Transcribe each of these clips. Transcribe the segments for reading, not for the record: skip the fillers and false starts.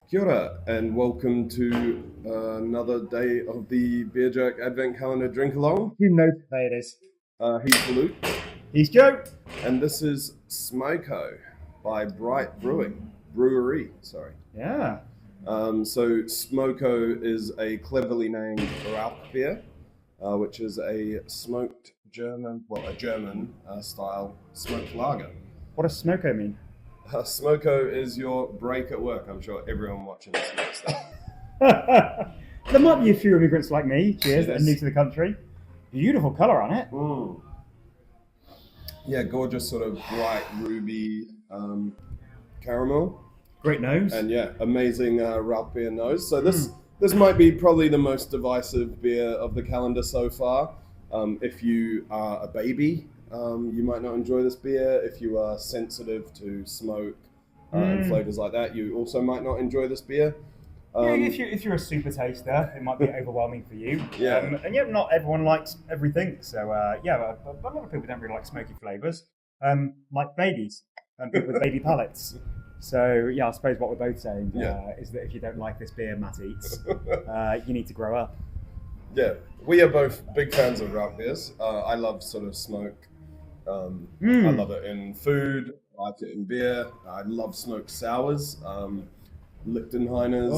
Kia ora, and welcome to another day of the Beer Jerk Advent Calendar Drink Along. You know today it is. He's Luke, He's Joe. and this is Smoko by Bright Brewery. Sorry. Yeah. So Smoko is a cleverly named Rauch beer, which is a a German style smoked lager. What does Smoko mean? Smoko is your break at work. I'm sure everyone watching this knows that. There might be a few immigrants like me, cheers, that are Yes. new to the country. Beautiful colour on it. Mm. Yeah, gorgeous sort of bright ruby caramel, Great nose. and yeah, amazing Rauch beer nose. So this might be probably the most divisive beer of the calendar so far. If you are a baby, you might not enjoy this beer. If you are sensitive to smoke and flavors like that, you also might not enjoy this beer. Yeah, if you're a super taster, it might be overwhelming for you. Yeah. And yet not everyone likes everything. So a lot of people don't really like smoky flavours. Like babies and people with baby palates. So yeah, I suppose what we're both saying is that if you don't like this beer Matt eats, you need to grow up. Yeah, we are both big fans of Rauch beers. I love sort of smoke. I love it in food. I like it in beer. I love smoked sours. Lichtenheiners.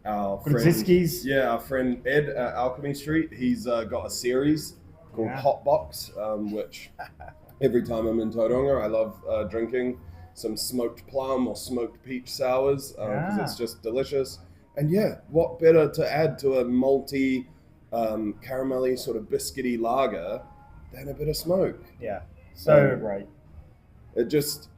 Our friend, Brzezinski's. our friend Ed at Alchemy Street. He's got a series called Yeah. Hot Box, which every time I'm in Tauranga, I love drinking some smoked plum or smoked peach sours because it's just delicious. And yeah, what better to add to a malty, caramelly sort of biscuity lager than a bit of smoke? Yeah. So great. It just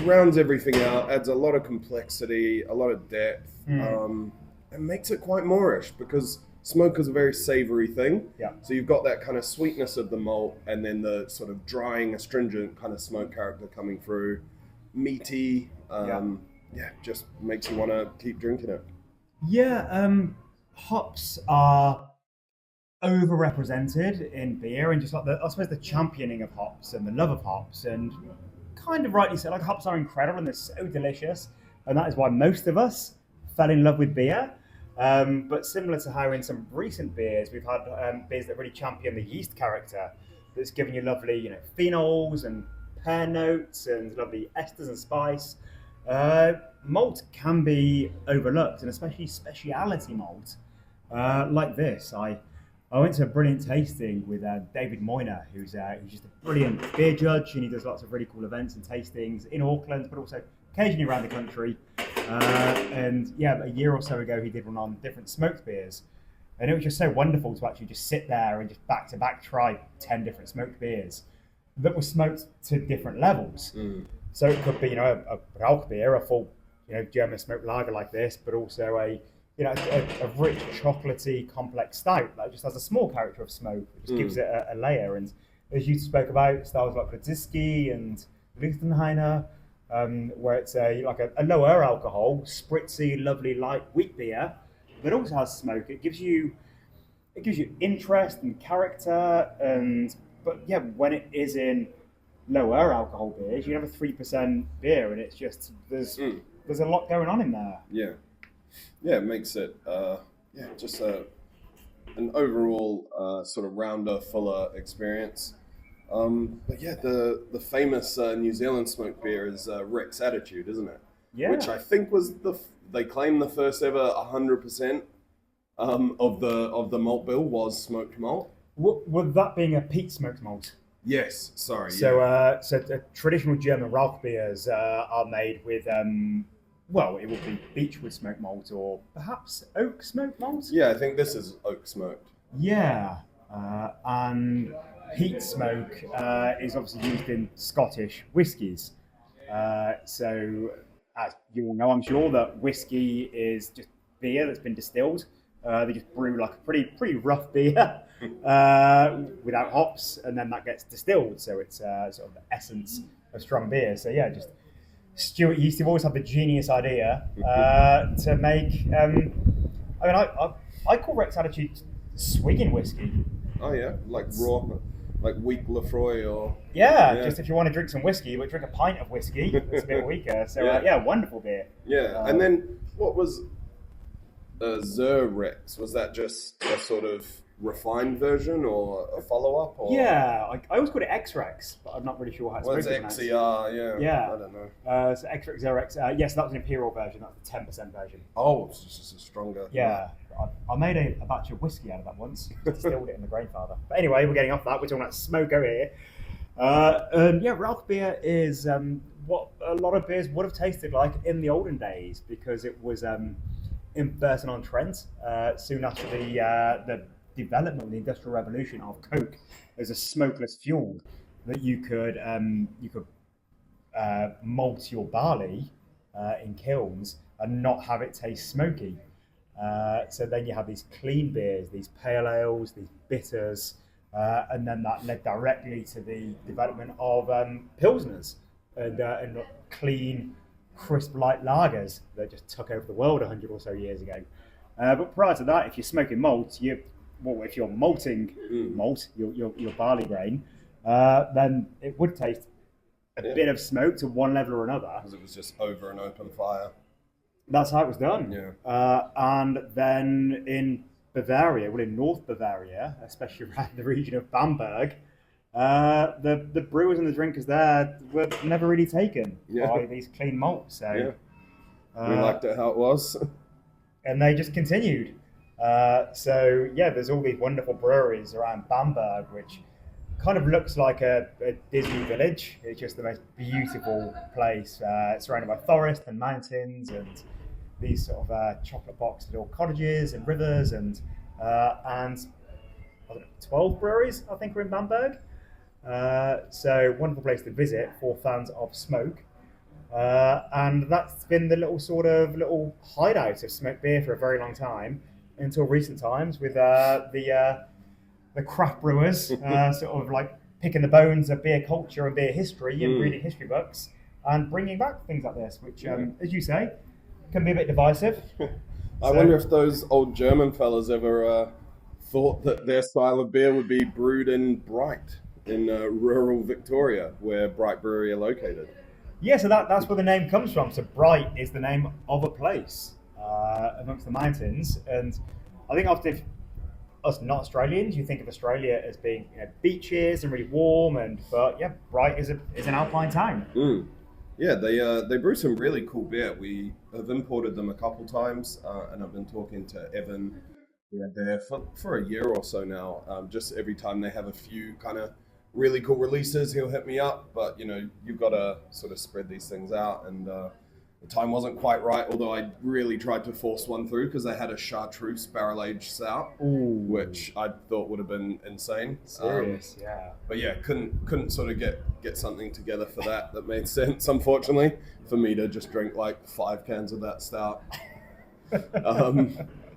rounds everything out, adds a lot of complexity, a lot of depth, and makes it quite Moorish because smoke is a very savory thing. Yeah. So you've got that kind of sweetness of the malt and then the sort of drying, astringent kind of smoke character coming through. Meaty, just makes you want to keep drinking it. Yeah, hops are overrepresented in beer, and just like I suppose the championing of hops and the love of hops, and kind of rightly so. Like hops are incredible and they're so delicious, and that is why most of us fell in love with beer. But similar to how in some recent beers we've had beers that really champion the yeast character, that's giving you lovely, phenols and pear notes and lovely esters and spice. Malt can be overlooked, and especially speciality malt like this. I went to a brilliant tasting with David Moyner, who's just a brilliant beer judge, and he does lots of really cool events and tastings in Auckland, but also occasionally around the country. And yeah, a year or so ago, he did one on different smoked beers, and it was just so wonderful to actually just sit there and just back to back try 10 different smoked beers that were smoked to different levels. So it could be, a Rauch beer, a full, German smoked lager like this, but also a rich, chocolatey, complex stout that just has a small character of smoke. It just gives it a layer. And as you spoke about, styles like Brzezinski and Lichtenheiner, where it's a lower alcohol, spritzy, lovely, light wheat beer that also has smoke. It gives you interest and character, but yeah, when it is in lower alcohol beers, you have a 3% beer, and it's just there's a lot going on in there. Yeah, it makes it just an overall sort of rounder, fuller experience. But yeah, the famous New Zealand smoked beer is Rex Attitude, isn't it? Yeah. Which I think was they claim the first ever 100% of the malt bill was smoked malt. With that being a peat smoked malt. Yes, sorry. So, the traditional German Rauch beers are made with, it would be beechwood smoked malt or perhaps oak smoked malt. Yeah, I think this is oak smoked. Yeah, and peat smoke is obviously used in Scottish whiskies. So, as you all know, I'm sure that whiskey is just beer that's been distilled. They just brew like a pretty rough beer without hops, and then that gets distilled. So it's sort of the essence of strong beer. So yeah, just Stuart Yeast have always had the genius idea to make. I call Rex Attitude swigging whiskey. Oh yeah, like like weak Lefroy or just if you want to drink some whiskey, but drink a pint of whiskey, it's a bit weaker. So wonderful beer. Yeah, and then what was Rex? Was that just a sort of refined version or a follow-up? Or? Yeah, I always call it X-Rex, but I'm not really sure how it's supposed to be pronounced. XER, yeah. I don't know. So X-Rex, X. Yes, that was an Imperial version. That's the 10% version. Oh, it's just a stronger. Yeah. I made a batch of whiskey out of that once. Distilled it in the Grainfather. But anyway, we're getting off that. We're talking about Smoko here. Rauch beer is what a lot of beers would have tasted like in the olden days, because it was inverting on Trent soon after the development of the Industrial Revolution of Coke as a smokeless fuel, that you could malt your barley in kilns and not have it taste smoky. So then you have these clean beers, these pale ales, these bitters, and then that led directly to the development of pilsners and clean, crisp, light lagers that just took over the world 100 or so years ago. But prior to that, if you're smoking malt, if you're malting malt, your barley grain, then it would taste a bit of smoke to one level or another. Because it was just over an open fire. That's how it was done. Yeah. And then in Bavaria, in North Bavaria, especially around the region of Bamberg, the brewers and the drinkers there were never really taken by these clean malts. So we liked it how it was. And they just continued. There's all these wonderful breweries around Bamberg, which kind of looks like a Disney village. It's just the most beautiful place. It's surrounded by forest and mountains and these sort of chocolate box little cottages and rivers and I don't know, 12 breweries I think are in Bamberg. So wonderful place to visit for fans of smoke. And that's been the little hideout of smoked beer for a very long time, until recent times with the craft brewers sort of like picking the bones of beer culture and beer history and reading history books and bringing back things like this, which, as you say, can be a bit divisive. I wonder if those old German fellas ever thought that their style of beer would be brewed in Bright in rural Victoria, where Bright Brewery are located. Yeah, so that's where the name comes from. So Bright is the name of a place amongst the mountains, and I think often, if us not Australians, you think of Australia as being beaches and really warm, but Bright is an alpine town. Yeah, they brew some really cool beer. We have imported them a couple times, and I've been talking to Evan there for a year or so now. Just every time they have a few kind of really cool releases, he'll hit me up. But you've got to sort of spread these things out, and the time wasn't quite right. Although I really tried to force one through because they had a chartreuse barrel-aged stout, which I thought would have been insane. Serious, yeah. But couldn't sort of get something together for that made sense. Unfortunately, for me to just drink like 5 cans of that stout.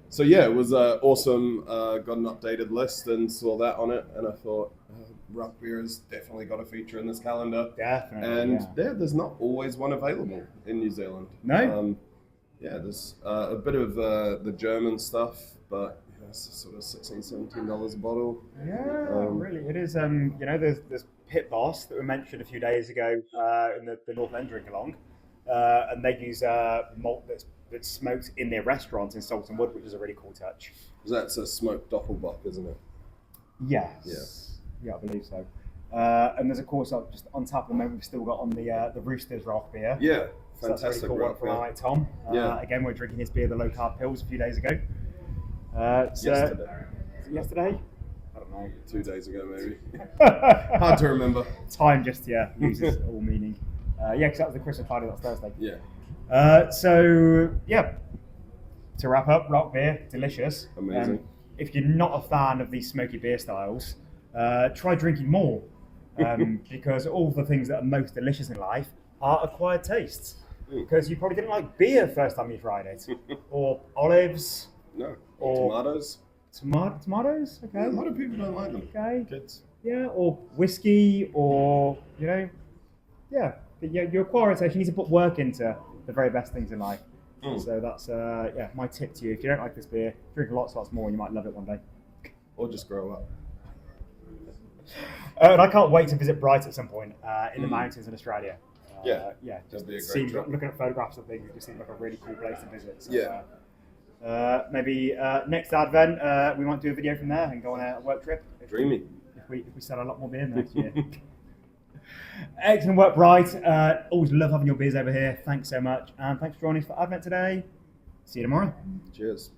So it was awesome. Got an updated list and saw that on it, and I thought Rauch beer has definitely got a feature in this calendar. Definitely. And there's not always one available in New Zealand. No. There's a bit of the German stuff, but it's sort of $16-17 a bottle. Yeah, really, it is. There's Pit Boss that we mentioned a few days ago in the North End drink along, and they use malt that's smoked in their restaurant in Salton Wood, which is a really cool touch. That's a smoked Doppelbock, isn't it? Yes. Yeah, I believe so. And there's, of course, just on tap at the moment, we've still got on the Roosters Rauch beer. Yeah, so fantastic. That's a really cool one from our mate Tom. Again, we're drinking his beer, the Low Carb Pills, a few days ago. Yesterday? I don't know. 2 days ago, maybe. Hard to remember. Time just, loses all meaning. Because that was the Christmas party last Thursday. Yeah. To wrap up, Rauch beer, delicious. Amazing. If you're not a fan of these smoky beer styles, try drinking more, because all the things that are most delicious in life are acquired tastes. Because you probably didn't like beer first time you tried it, or olives. No. Or tomatoes. Tomatoes? Okay. Yeah, a lot of people don't like them. Okay. Kids. Yeah, or whiskey, or your acquired taste. You need to put work into the very best things in life. So that's my tip to you. If you don't like this beer, drink lots more and you might love it one day. Or just grow up. And I can't wait to visit Bright at some point in the mountains in Australia. Yeah, yeah. that'd be a great Seems trip. looking at photographs of things, it just seems like a really cool place to visit. So, Yeah. maybe next Advent we might do a video from there and go on a work trip. Dreamy. If we sell a lot more beer next year. Excellent work, Bright. Always love having your beers over here. Thanks so much, and thanks for joining us for Advent today. See you tomorrow. Cheers.